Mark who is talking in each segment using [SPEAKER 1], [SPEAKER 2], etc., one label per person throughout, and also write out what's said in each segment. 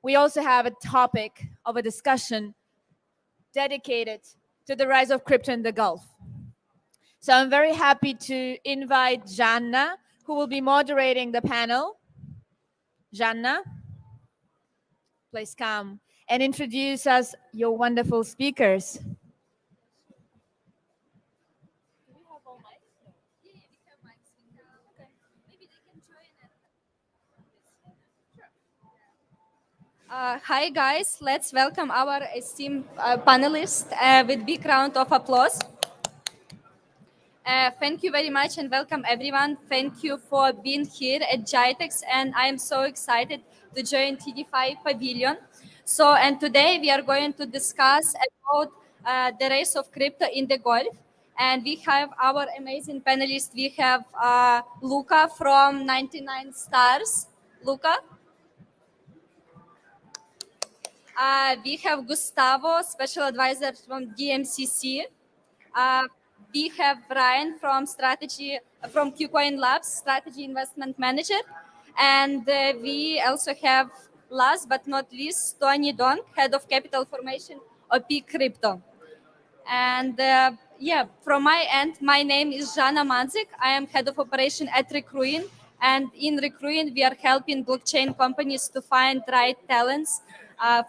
[SPEAKER 1] we also have a topic of a discussion dedicated to the rise of crypto in the Gulf. So I'm very happy to invite Zhanna, who will be moderating the panel. Zhanna, please come and introduce us your wonderful speakers.
[SPEAKER 2] Hi guys, let's welcome our esteemed panelists with big round of applause. Thank you very much and welcome everyone. Thank you for being here at GITEX, and I am so excited to join TDeFi Pavilion. So, and today we are going to discuss about the rise of crypto in the Gulf. And we have our amazing panelists. We have Luca from 99 Stars. Luca. We have Gustavo, special advisor from DMCC. We have Ryan from KuCoin Labs, strategy investment manager. And we also have, last but not least, Tony Dong, head of capital formation of P Crypto. And yeah, from my end, my name is Zhanna Manzyk. I am head of operation at Recruin. And in Recruin, we are helping blockchain companies to find right talents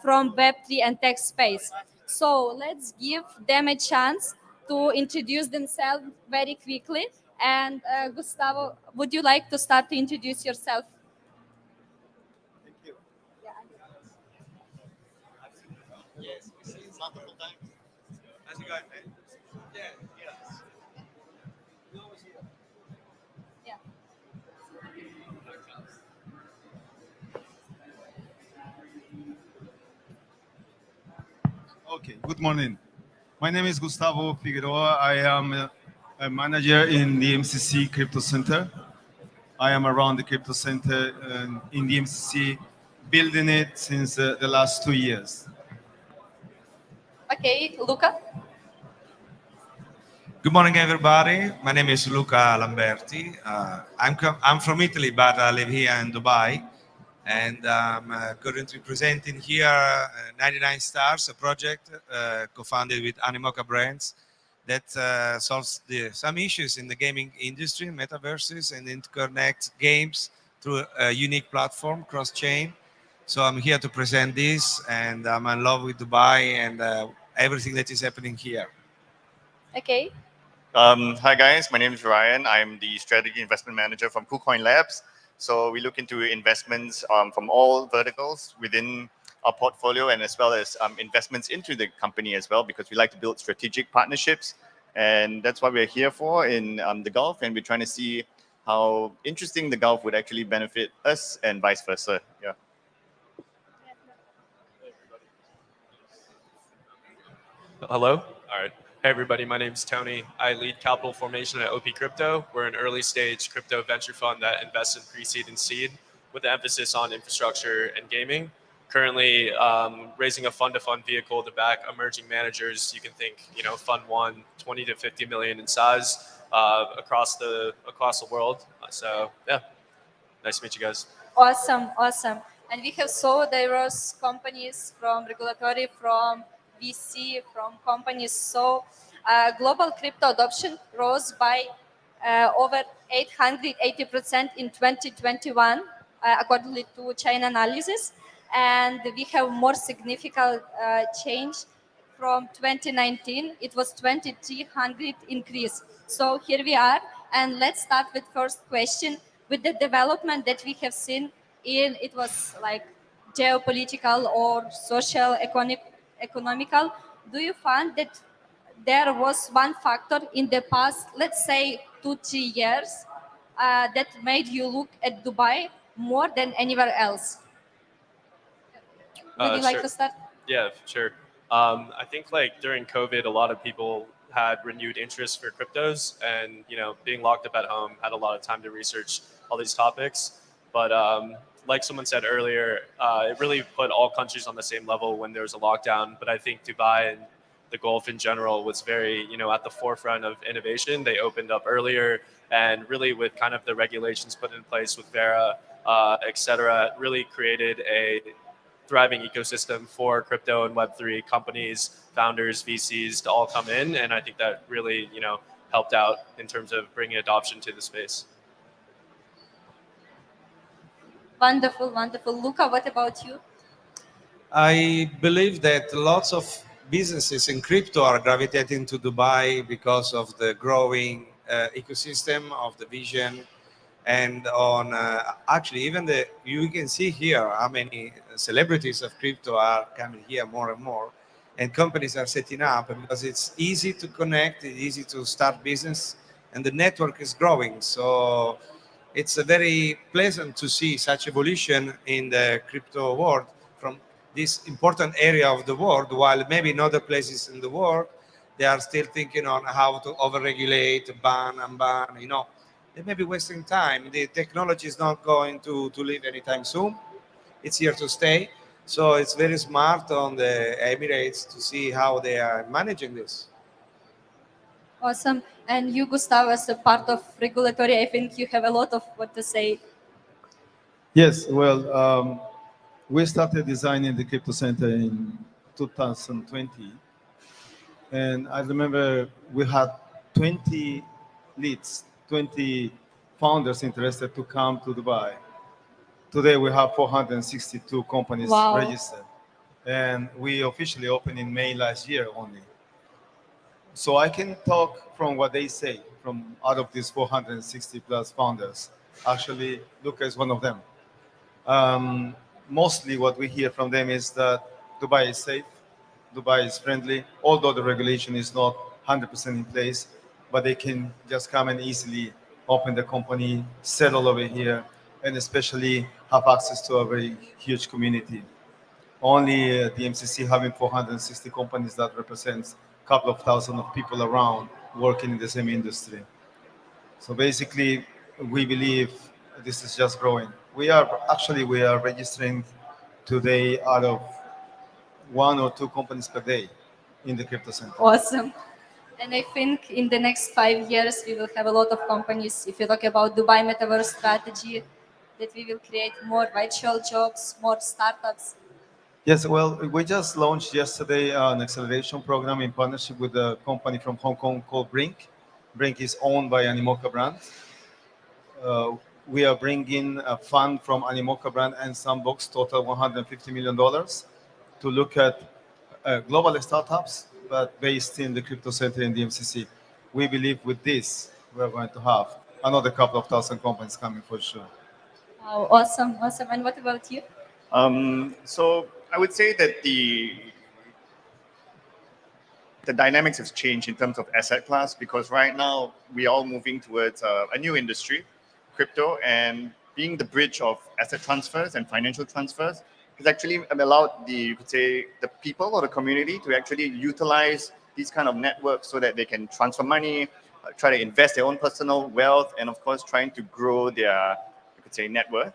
[SPEAKER 2] from Web3 and tech space. So let's give them a chance to introduce themselves very quickly. And Gustavo, would you like to start to introduce yourself?
[SPEAKER 3] Thank you. Yes, we see it's not the full time. How's it going, man? Yeah, yes.
[SPEAKER 2] Yeah.
[SPEAKER 3] Okay, good morning. My name is Gustavo Figueroa. I am a manager in the MCC Crypto Center. I am around the Crypto Center in the MCC, building it since the last 2 years.
[SPEAKER 2] Okay, Luca.
[SPEAKER 4] Good morning, everybody. My name is Luca Lamberti. I'm from Italy, but I live here in Dubai. And I'm currently presenting here 99 Stars, a project co-founded with Animoca Brands that solves some issues in the gaming industry, metaverses, and interconnect games through a unique platform, cross-chain. So I'm here to present this, and I'm in love with Dubai and everything that is happening here.
[SPEAKER 2] Okay.
[SPEAKER 5] Hi guys, my name is Ryan. I'm the strategy investment manager from KuCoin Labs. So we look into investments from all verticals within our portfolio, and as well as investments into the company as well, because we like to build strategic partnerships. And that's what we're here for in the Gulf, and we're trying to see how interesting the Gulf would actually benefit us and vice versa. Yeah.
[SPEAKER 6] Hello. All right. Hey, everybody. My name's Tony. I lead capital formation at OP Crypto. We're an early stage crypto venture fund that invests in pre-seed and seed with an emphasis on infrastructure and gaming. Currently raising a fund-to-fund vehicle to back emerging managers. You can think, Fund 1, 20 to 50 million in size across the world. So yeah, nice to meet you guys.
[SPEAKER 2] Awesome. And we have so diverse companies from regulatory, from VC, from companies. So global crypto adoption rose by over 880% in 2021, according to China analysis. And we have more significant change from 2019. It was 2,300 increase. So here we are. And let's start with first question. With the development that we have seen it was like geopolitical or social, economical, do you find that there was one factor in the past, let's say 2-3 years, that made you look at Dubai more than anywhere else? Would you like to start?
[SPEAKER 6] Yeah, sure. I think like during COVID, a lot of people had renewed interest for cryptos, and being locked up at home, had a lot of time to research all these topics. But like someone said earlier, it really put all countries on the same level when there was a lockdown. But I think Dubai and the Gulf in general was very, at the forefront of innovation. They opened up earlier, and really with kind of the regulations put in place with Vera, et cetera, really created a thriving ecosystem for crypto and Web3 companies, founders, VCs to all come in. And I think that really, helped out in terms of bringing adoption to the space.
[SPEAKER 2] Wonderful, wonderful. Luca, what about you?
[SPEAKER 4] I believe that lots of businesses in crypto are gravitating to Dubai because of the growing ecosystem of the vision, and on actually even you can see here how many celebrities of crypto are coming here more and more, and companies are setting up because it's easy to connect, it's easy to start business, and the network is growing. So it's a very pleasant to see such evolution in the crypto world from this important area of the world, while maybe in other places in the world, they are still thinking on how to overregulate, ban, unban, they may be wasting time. The technology is not going to leave anytime soon. It's here to stay. So it's very smart on the Emirates to see how they are managing this.
[SPEAKER 2] Awesome. And you, Gustavo, as a part of regulatory, I think you have a lot of what to say.
[SPEAKER 3] Yes, well, we started designing the crypto center in 2020, and I remember we had 20 leads, 20 founders interested to come to Dubai. Today we have 462 companies
[SPEAKER 2] Wow.
[SPEAKER 3] registered, and we officially opened in May last year only. So I can talk from what they say, from out of these 460 plus founders. Actually, Luca is one of them. Mostly what we hear from them is that Dubai is safe, Dubai is friendly, although the regulation is not 100% in place, but they can just come and easily open the company, settle over here, and especially have access to a very huge community. Only the MCC having 460 companies that represents a couple of thousand of people around working in the same industry. So basically, we believe this is just growing. We are registering today out of 1 or 2 companies per day in the crypto center.
[SPEAKER 2] Awesome. And I think in the next 5 years, we will have a lot of companies. If you talk about Dubai Metaverse strategy, that we will create more virtual jobs, more startups.
[SPEAKER 3] Yes, well, we just launched yesterday an acceleration program in partnership with a company from Hong Kong called Brink. Brink is owned by Animoca brand. We are bringing a fund from Animoca brand and Sandbox, total $150 million, to look at global startups, but based in the crypto center in the MCC. We believe with this, we're going to have another couple of thousand companies coming for sure.
[SPEAKER 2] Wow, awesome, awesome. And what about you?
[SPEAKER 5] So I would say that the dynamics have changed in terms of asset class, because right now we are all moving towards a new industry, crypto, and being the bridge of asset transfers and financial transfers has actually allowed you could say the people or the community to actually utilize these kind of networks so that they can transfer money, try to invest their own personal wealth, and of course trying to grow their, you could say, net worth.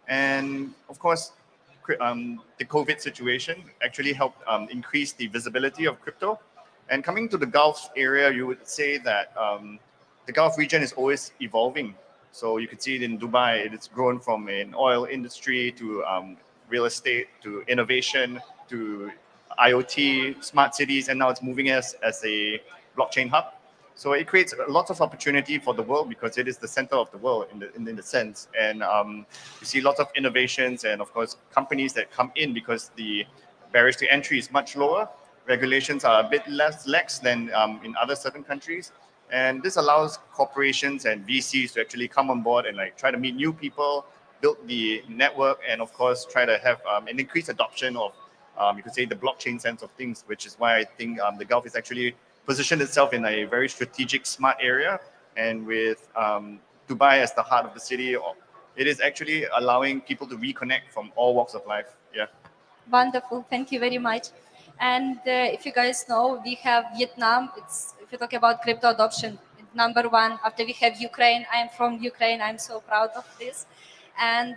[SPEAKER 5] And of course, the COVID situation actually helped increase the visibility of crypto. And coming to the Gulf area, you would say that the Gulf region is always evolving. So you could see it in Dubai, it's grown from an oil industry to real estate, to innovation, to IoT, smart cities, and now it's moving as a blockchain hub. So it creates lots of opportunity for the world because it is the center of the world in the sense. And you see lots of innovations and of course companies that come in because the barriers to entry is much lower. Regulations are a bit less lax than in other certain countries. And this allows corporations and VCs to actually come on board and like try to meet new people, build the network, and of course try to have an increased adoption of, you could say, the blockchain sense of things, which is why I think the Gulf is actually positioned itself in a very strategic, smart area. And with Dubai as the heart of the city, it is actually allowing people to reconnect from all walks of life. Yeah.
[SPEAKER 2] Wonderful. Thank you very much. And if you guys know, we have Vietnam. It's, if you talk about crypto adoption, number one. After we have Ukraine, I am from Ukraine. I'm so proud of this. And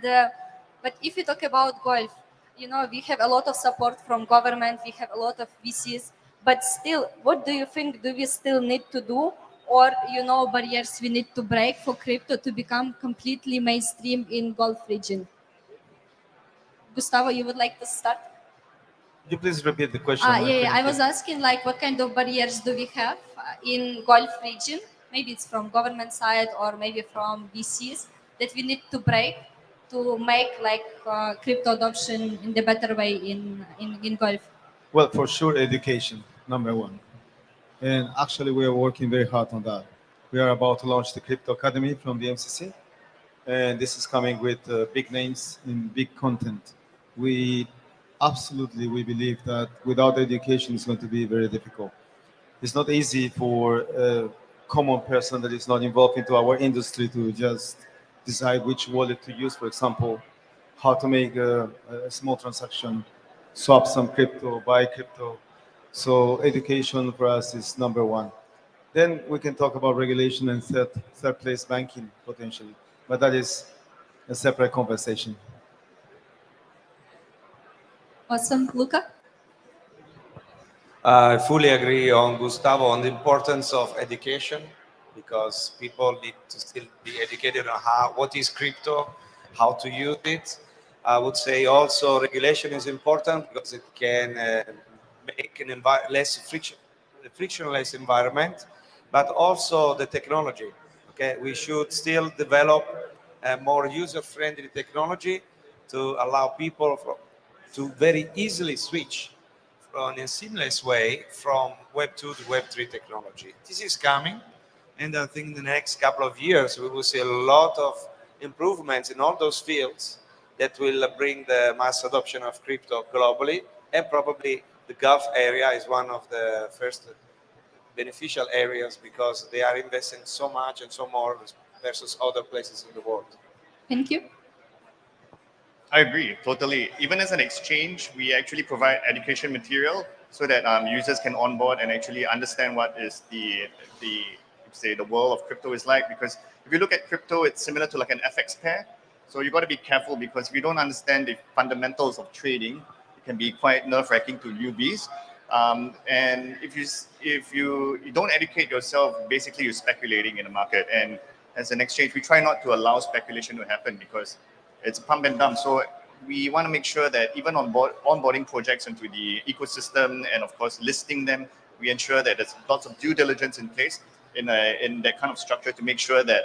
[SPEAKER 2] but if you talk about Gulf, you know, we have a lot of support from government. We have a lot of VCs. But still, what do you think? Do we still need to do, or you know, barriers we need to break for crypto to become completely mainstream in Gulf region? Gustavo, you would like to start?
[SPEAKER 3] Could you please repeat the question?
[SPEAKER 2] Yeah, I was asking like what kind of barriers do we have in Gulf region? Maybe it's from government side or maybe from VCs that we need to break to make like crypto adoption in the better way in Gulf.
[SPEAKER 3] Well, for sure, education, number one. And actually, we are working very hard on that. We are about to launch the Crypto Academy from the MCC, and this is coming with big names and big content. We we believe that without education, it's going to be very difficult. It's not easy for a common person that is not involved into our industry to just decide which wallet to use. For example, how to make a small transaction, swap some crypto, buy crypto. So education for us is number one. Then we can talk about regulation and third place banking potentially, but that is a separate conversation.
[SPEAKER 2] Awesome, Luca.
[SPEAKER 4] I fully agree on Gustavo on the importance of education because people need to still be educated on what is crypto, how to use it. I would say also regulation is important because it can make an frictionless environment, but also the technology. Okay, we should still develop a more user-friendly technology to allow people to very easily switch in a seamless way from Web 2 to Web 3 technology. This is coming, and I think in the next couple of years we will see a lot of improvements in all those fields that will bring the mass adoption of crypto globally, and probably the Gulf area is one of the first beneficial areas because they are investing so much and so more versus other places in the world.
[SPEAKER 2] Thank you.
[SPEAKER 5] I agree, totally. Even as an exchange, we actually provide education material so that users can onboard and actually understand what is the say the world of crypto is like. Because if you look at crypto, it's similar to like an FX pair. So you got to be careful because if you don't understand the fundamentals of trading, it can be quite nerve-wracking to newbies. And if you don't educate yourself, basically you're speculating in the market. And as an exchange, we try not to allow speculation to happen because it's pump and dump. So we want to make sure that even onboarding projects into the ecosystem and of course listing them, we ensure that there's lots of due diligence in place in that kind of structure to make sure that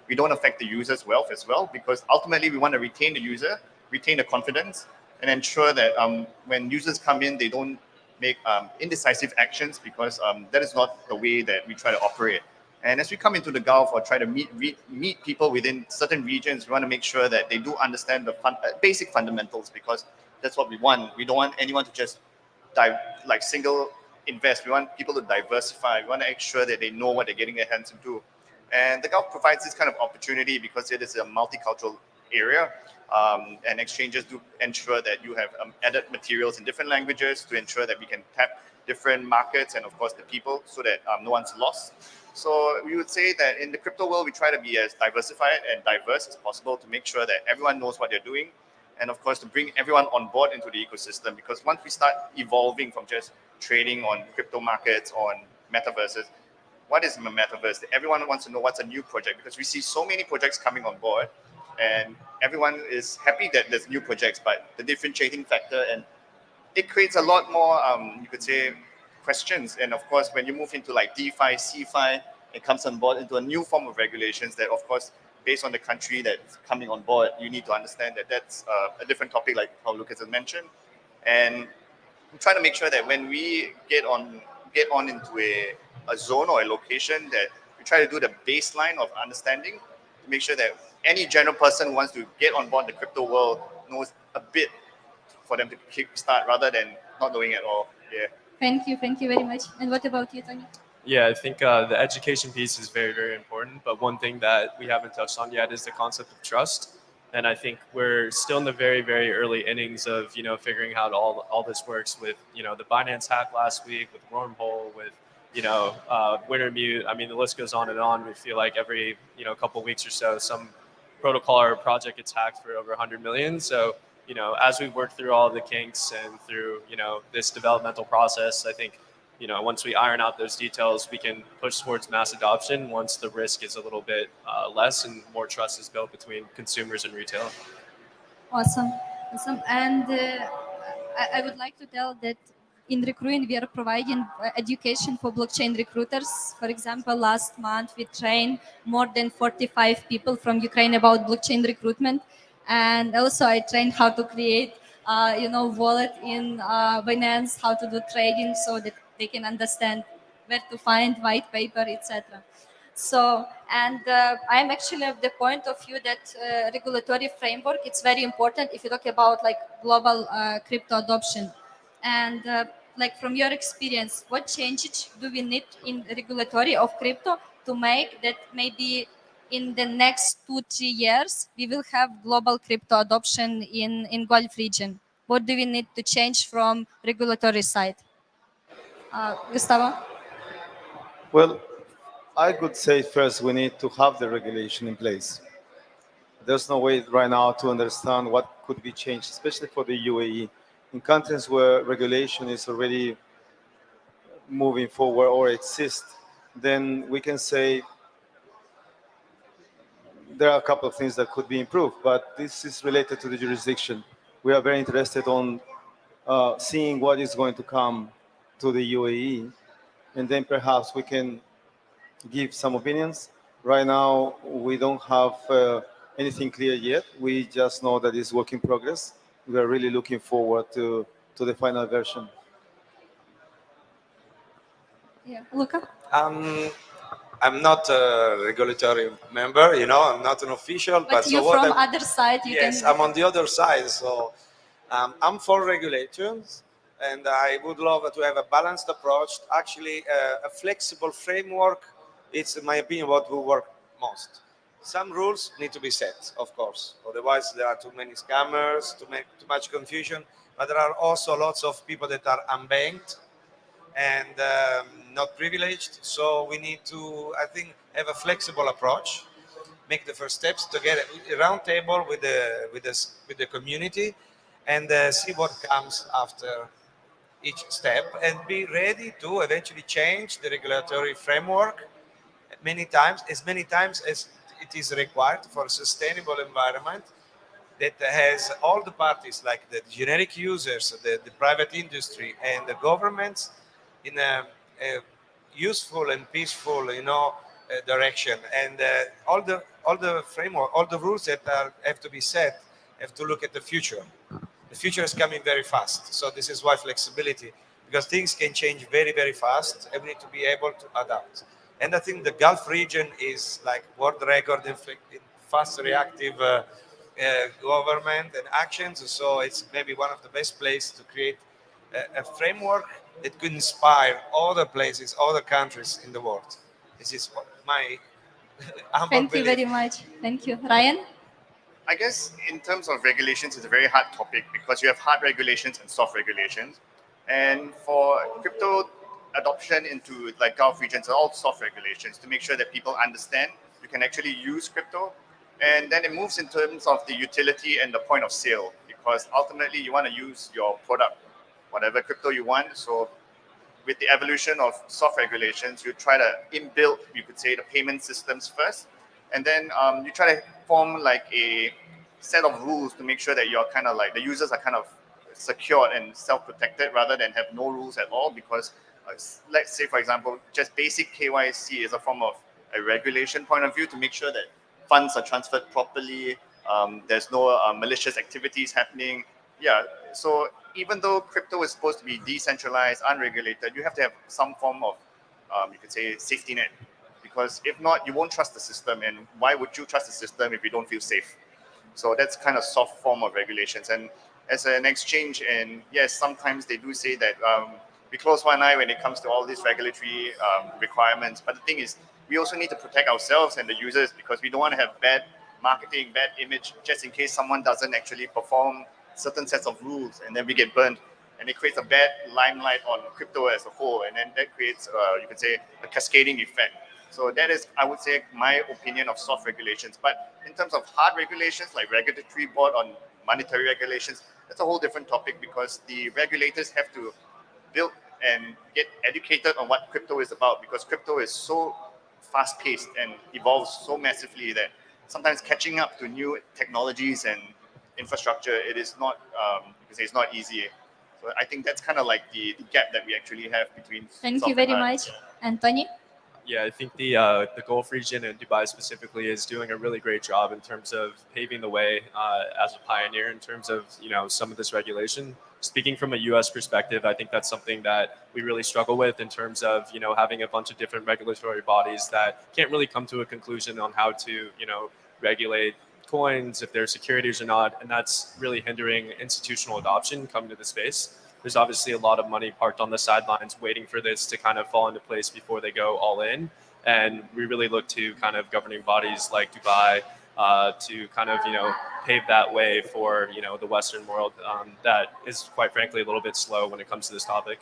[SPEAKER 5] we don't affect the user's wealth as well, because ultimately we want to retain the user, retain the confidence, and ensure that when users come in, they don't make indecisive actions because that is not the way that we try to operate. And as we come into the Gulf or try to meet people within certain regions, we want to make sure that they do understand the basic fundamentals because that's what we want. We don't want anyone to just single invest. We want people to diversify. We want to make sure that they know what they're getting their hands into. And the Gulf provides this kind of opportunity because it is a multicultural area. And exchanges do ensure that you have added materials in different languages to ensure that we can tap different markets and of course the people so that no one's lost. So we would say that in the crypto world, we try to be as diversified and diverse as possible to make sure that everyone knows what they're doing. And of course, to bring everyone on board into the ecosystem, because once we start evolving from just trading on crypto markets, on metaverses, what is a metaverse? Everyone wants to know what's a new project because we see so many projects coming on board and everyone is happy that there's new projects, but the differentiating factor and it creates a lot more, you could say, questions. And of course, when you move into like DeFi, CeFi, it comes on board into a new form of regulations that, of course, based on the country that's coming on board, you need to understand that that's a different topic, like how Lucas has mentioned. And we try to make sure that when we get on into a zone or a location, that we try to do the baseline of understanding to make sure that any general person who wants to get on board the crypto world knows a bit for them to kickstart rather than not knowing at all. Yeah.
[SPEAKER 2] Thank you very much. And what about you, Tony?
[SPEAKER 6] Yeah, I think the education piece is very, very important. But one thing that we haven't touched on yet is the concept of trust. And I think we're still in the very, very early innings of, figuring out all this works with, the Binance hack last week, with Wormhole, with, Wintermute. I mean, the list goes on and on. We feel like every, couple of weeks or so, some protocol or project gets hacked for over 100 million. So, as we work through all the kinks and through, this developmental process, I think, once we iron out those details, we can push towards mass adoption once the risk is a little bit less and more trust is built between consumers and retail.
[SPEAKER 2] Awesome. Awesome. And I would like to tell that in Recruin, we are providing education for blockchain recruiters. For example, last month we trained more than 45 people from Ukraine about blockchain recruitment. And also I trained how to create, wallet in Binance, how to do trading so that they can understand where to find white paper, etc. So, and I'm actually of the point of view that regulatory framework, it's very important if you talk about like global crypto adoption. And like from your experience, what changes do we need in regulatory of crypto to make that maybe in the next 2-3 years we will have global crypto adoption in Gulf region? What do we need to change from regulatory side? Gustavo?
[SPEAKER 3] Well, I could say first we need to have the regulation in place. There's no way right now to understand what could be changed, especially for the UAE. In countries where regulation is already moving forward or exists, then we can say there are a couple of things that could be improved, but this is related to the jurisdiction. We are very interested on seeing what is going to come to the UAE, and then perhaps we can give some opinions. Right now, we don't have anything clear yet. We just know that it's work in progress. We are really looking forward to the final version.
[SPEAKER 2] Yeah, Luca?
[SPEAKER 4] I'm not a regulatory member, I'm not an official.
[SPEAKER 2] But
[SPEAKER 4] so
[SPEAKER 2] you
[SPEAKER 4] what
[SPEAKER 2] from
[SPEAKER 4] I'm,
[SPEAKER 2] other side, you
[SPEAKER 4] yes,
[SPEAKER 2] can.
[SPEAKER 4] I'm on the other side. So I'm for regulations, and I would love to have a balanced approach. Actually, a flexible framework. It's, in my opinion, what will work most. Some rules need to be set, of course. Otherwise, there are too many scammers, too much confusion. But there are also lots of people that are unbanked and not privileged. So we need to, I think, have a flexible approach, make the first steps to get a round table with the community, and see what comes after each step, and be ready to eventually change the regulatory framework many times as it is required for a sustainable environment that has all the parties, like the generic users, the private industry, and the governments, in a useful and peaceful, direction. And all the framework, all the rules that have to be set, have to look at the future. The future is coming very fast, so this is why flexibility, because things can change very, very fast, and we need to be able to adapt. And I think the Gulf region is like world record in fast reactive government and actions. So it's maybe one of the best places to create a framework that could inspire other places, other countries in the world. This is my humble
[SPEAKER 2] Thank you
[SPEAKER 4] belief.
[SPEAKER 2] very much. Thank you. Ryan?
[SPEAKER 5] I guess in terms of regulations, it's a very hard topic because you have hard regulations and soft regulations. And for crypto adoption into like Gulf regions, are all soft regulations to make sure that people understand you can actually use crypto. And then it moves in terms of the utility and the point of sale, because ultimately you want to use your product, whatever crypto you want. So with the evolution of soft regulations, you try to inbuild, you could say, the payment systems first, and then you try to form like a set of rules to make sure that you're kind of like the users are kind of secured and self-protected rather than have no rules at all. Because let's say, for example, just basic KYC is a form of a regulation point of view to make sure that funds are transferred properly. There's no malicious activities happening. Yeah, so even though crypto is supposed to be decentralized, unregulated, you have to have some form of, you could say, safety net. Because if not, you won't trust the system. And why would you trust the system if you don't feel safe? So that's kind of soft form of regulations. And as an exchange, and yes, sometimes they do say that we close one eye when it comes to all these regulatory requirements. But the thing is, we also need to protect ourselves and the users, because we don't want to have bad marketing, bad image, just in case someone doesn't actually perform certain sets of rules, and then we get burned, and it creates a bad limelight on crypto as a whole, and then that creates, you could say, a cascading effect. So that is, I would say, my opinion of soft regulations. But in terms of hard regulations, like regulatory board on monetary regulations, that's a whole different topic, because the regulators have to build and get educated on what crypto is about, because crypto is so fast-paced and evolves so massively that sometimes catching up to new technologies and infrastructure, it is not, because it's not easy. So I think that's kind of like the gap that we actually have between.
[SPEAKER 2] Thank
[SPEAKER 5] soft
[SPEAKER 2] you very
[SPEAKER 5] and hard.
[SPEAKER 2] much. Anthony?
[SPEAKER 6] Yeah, I think the Gulf region and Dubai specifically is doing a really great job in terms of paving the way as a pioneer in terms of some of this regulation. Speaking from a U.S. perspective, I think that's something that we really struggle with in terms of having a bunch of different regulatory bodies that can't really come to a conclusion on how to regulate coins, if they're securities or not, and that's really hindering institutional adoption coming to the space. There's obviously a lot of money parked on the sidelines waiting for this to kind of fall into place before they go all in. And we really look to kind of governing bodies like Dubai to kind of, pave that way for, the Western world that is quite frankly a little bit slow when it comes to this topic.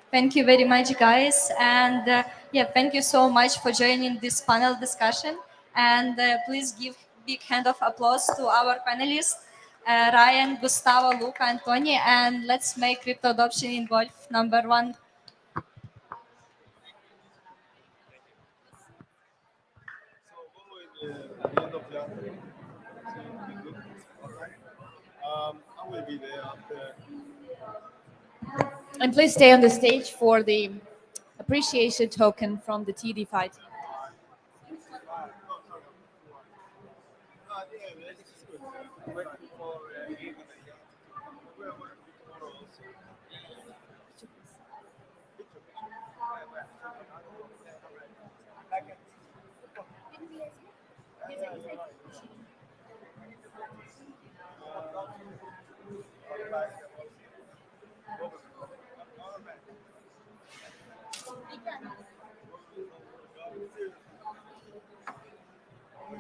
[SPEAKER 2] Thank you very much, guys. And yeah, thank you so much for joining this panel discussion. And please give big hand of applause to our panelists, Ryan, Gustavo, Luca, and Tony. And let's make crypto adoption in Gulf #1.
[SPEAKER 3] I will be there after.
[SPEAKER 1] And please stay on the stage for the appreciation token from the TDeFi.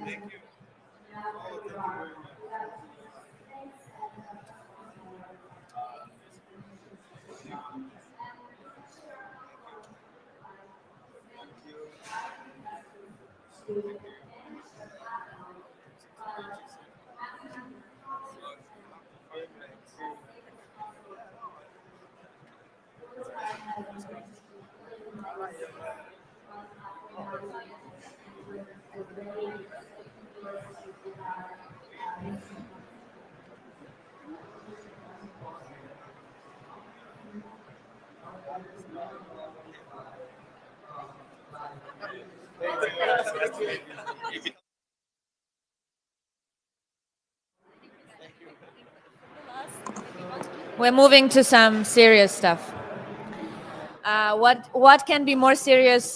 [SPEAKER 3] Thank you.
[SPEAKER 1] We're moving to some serious stuff. What can be more serious